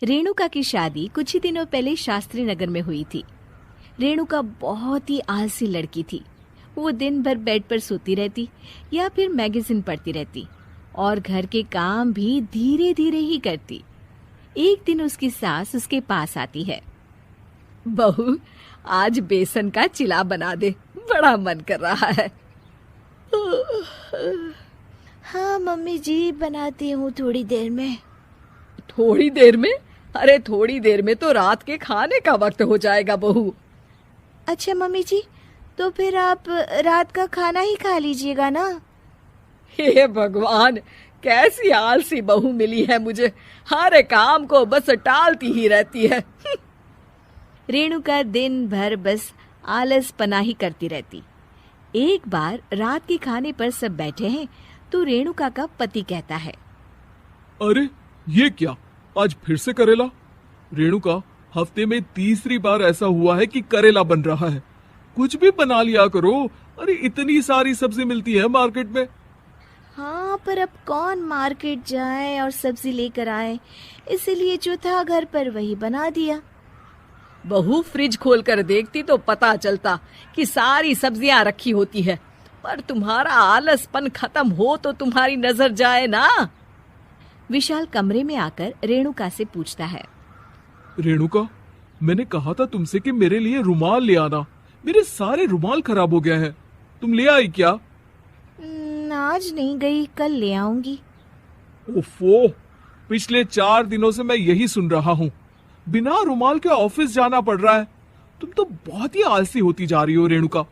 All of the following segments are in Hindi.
रेणुका की शादी कुछ ही दिनों पहले शास्त्री नगर में हुई थी। रेणुका बहुत ही आलसी लड़की थी। वो दिन भर बेड पर सोती रहती या फिर मैगजीन पढ़ती रहती और घर के काम भी धीरे धीरे ही करती। एक दिन उसकी सास उसके पास आती है। बहू, आज बेसन का चिला बना दे, बड़ा मन कर रहा है। हाँ मम्मी जी, बनाती हूँ थोड़ी देर में। थोड़ी देर में? अरे थोड़ी देर में तो रात के खाने का वक्त हो जाएगा बहू। अच्छा मम्मी जी, तो फिर आप रात का खाना ही खा लीजिएगा ना। हे भगवान, कैसी आलसी बहू मिली है मुझे, हर काम को बस टालती ही रहती है। रेणुका दिन भर बस आलस पना ही करती रहती। एक बार रात के खाने पर सब बैठे हैं तो रेणुका का पति कहता है, अरे ये क्या, आज फिर से करेला? रेणुका, हफ्ते में तीसरी बार ऐसा हुआ है कि करेला बन रहा है। कुछ भी बना लिया करो। अरे इतनी सारी सब्जी मिलती है मार्केट में। हाँ, पर अब कौन मार्केट जाए और सब्जी लेकर आए, इसलिए जो था घर पर वही बना दिया। बहू, फ्रिज खोल कर देखती तो पता चलता कि सारी सब्जियां रखी होती है, पर तुम्हारा आलसपन खत्म हो तो तुम्हारी नजर जाए ना। विशाल कमरे में आकर रेणुका से पूछता है, रेणुका, मैंने कहा था तुमसे कि मेरे लिए रुमाल ले आना। मेरे सारे रुमाल खराब हो गए हैं। तुम ले आई क्या? आज नहीं गई, कल ले आऊंगी। ओफो, पिछले 4 दिनों से मैं यही सुन रहा हूँ। बिना रुमाल के ऑफिस जाना पड़ रहा है। तुम तो बहुत ही आलसी होती जा रही हो रेणुका।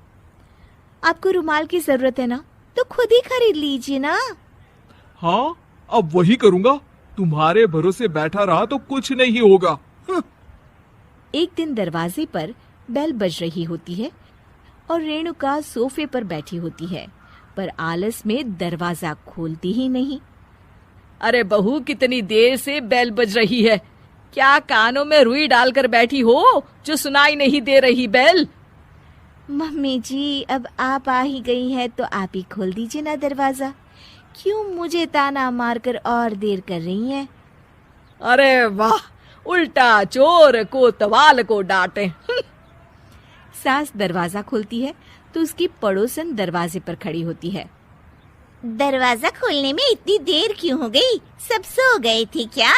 आपको रुमाल की जरूरत है ना, तो खुद ही खरीद लीजिए ना। हाँ, अब वही करूंगा। तुम्हारे भरोसे बैठा रहा तो कुछ नहीं होगा। एक दिन दरवाजे पर बेल बज रही होती है और रेणुका सोफे पर बैठी होती है, पर आलस में दरवाजा खोलती ही नहीं। अरे बहू, कितनी देर से बेल बज रही है? क्या कानों में रुई डालकर बैठी हो जो सुनाई नहीं दे रही बेल? मम्मी जी, अब आप आ ही गई हैं तो आप ही खोल दीजिए ना दरवाजा। क्यों मुझे ताना मारकर और देर कर रही हैं? अरे वाह, उल्टा चोर को तवाल को डांटे। सास दरवाजा खोलती है तो उसकी पड़ोसन दरवाजे पर खड़ी होती है। दरवाजा खोलने में इतनी देर क्यों हो गई? सब सो गए थे क्या?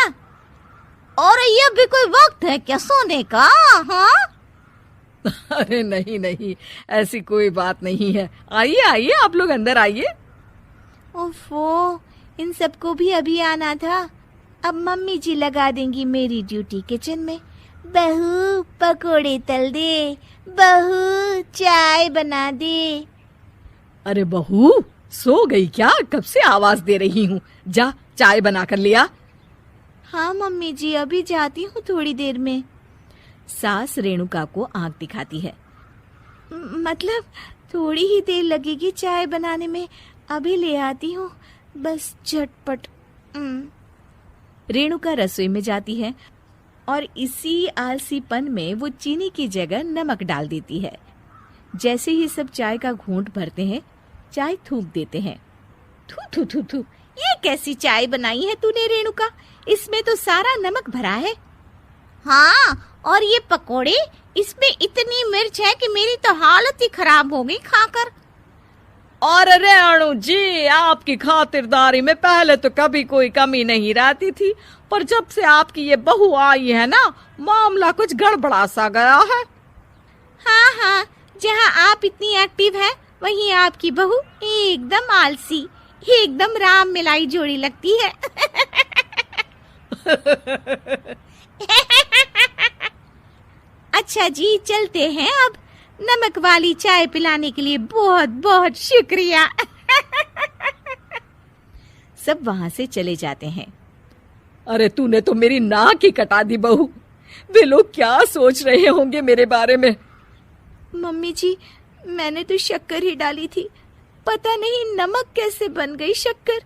और ये भी कोई वक्त है क्या सोने का? हाँ? अरे नहीं नहीं, ऐसी कोई बात नहीं है। आइए आइए, आप लोग अंदर आइए। ओफो, इन सबको भी अभी आना था। अब मम्मी जी लगा देंगी मेरी ड्यूटी किचन में। बहू पकोड़े तल दे, बहू चाय बना दे। अरे बहू, सो गई क्या? कब से आवाज दे रही हूँ, जा चाय बना कर लिया। हाँ मम्मी जी, अभी जाती हूँ थोड़ी देर में। सास रेणुका को आंख दिखाती है। मतलब थोड़ी ही देर लगेगी चाय बनाने में, अभी ले आती हूँ, बस झटपट। रेणुका रसोई में जाती है और इसी आलसीपन में वो चीनी की जगह नमक डाल देती है। जैसे ही सब चाय का घूंट भरते हैं, चाय थूक देते हैं। थू थू थू थू, ये कैसी चाय बनाई है तूने रेणुका? इसमें तो सारा नमक भरा है। हाँ, और ये पकोड़े, इसमें इतनी मिर्च है कि मेरी तो हालत ही खराब हो गई खाकर। और रेणु जी, आपकी खातिरदारी में पहले तो कभी कोई कमी नहीं रहती थी, पर जब से आपकी ये बहू आई है ना, मामला कुछ गड़बड़ा सा गया है। हाँ हाँ, जहाँ आप इतनी एक्टिव हैं, वहीं आपकी बहू एकदम आलसी, एकदम राम मिलाई जोड़ी लगती है। अच्छा जी, चलते हैं अब। नमक वाली चाय पिलाने के लिए बहुत बहुत शुक्रिया। सब वहां से चले जाते हैं। अरे तूने तो मेरी नाक ही कटा दी बहू। वे लोग क्या सोच रहे होंगे मेरे बारे में? मम्मी जी, मैंने तो शक्कर ही डाली थी, पता नहीं नमक कैसे बन गई शक्कर।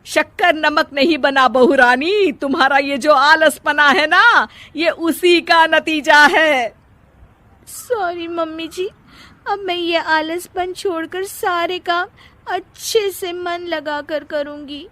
शक्कर नमक नहीं बना बहू रानी, तुम्हारा ये जो आलसपना है ना, ये उसी का नतीजा है। सॉरी मम्मी जी, अब मैं ये आलसपन छोड़कर सारे काम अच्छे से मन लगाकर करूंगी।